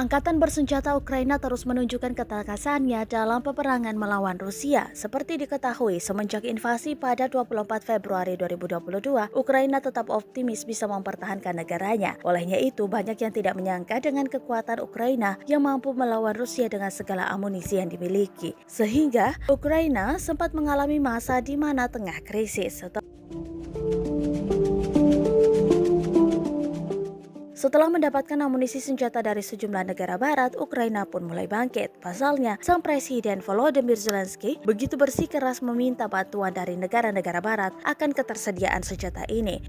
Angkatan bersenjata Ukraina terus menunjukkan ketekasannya dalam peperangan melawan Rusia. Seperti diketahui, semenjak invasi pada 24 Februari 2022, Ukraina tetap optimis bisa mempertahankan negaranya. Olehnya itu, banyak yang tidak menyangka dengan kekuatan Ukraina yang mampu melawan Rusia dengan segala amunisi yang dimiliki. Sehingga, Ukraina sempat mengalami masa di mana tengah krisis. Setelah mendapatkan amunisi senjata dari sejumlah negara barat, Ukraina pun mulai bangkit. Pasalnya, sang presiden Volodymyr Zelensky begitu bersikeras meminta bantuan dari negara-negara barat akan ketersediaan senjata ini.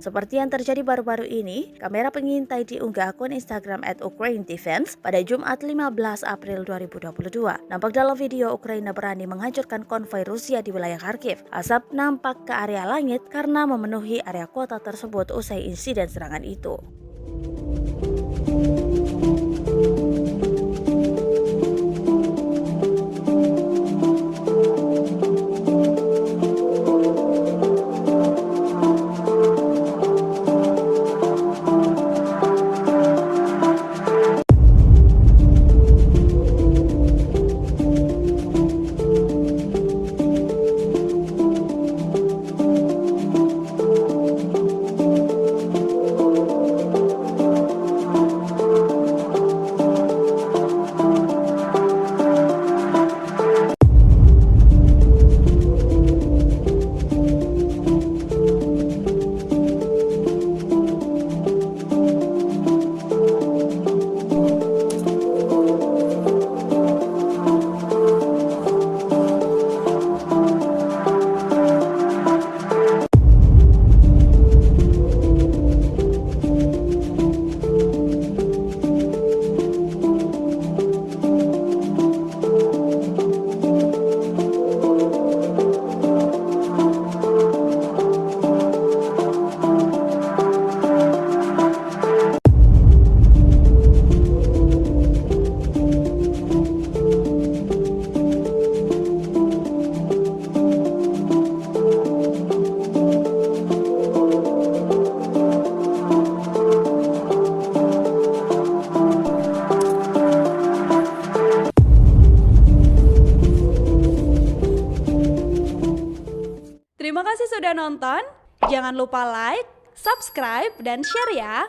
Seperti yang terjadi baru-baru ini, kamera pengintai diunggah akun Instagram @UkraineDefense pada Jumat 15 April 2022. Nampak dalam video Ukraina berani menghancurkan konvoi Rusia di wilayah Kharkiv. Asap nampak ke area langit karena memenuhi area kota tersebut usai insiden serangan itu. Terima kasih sudah nonton. Jangan lupa like, subscribe, dan share ya.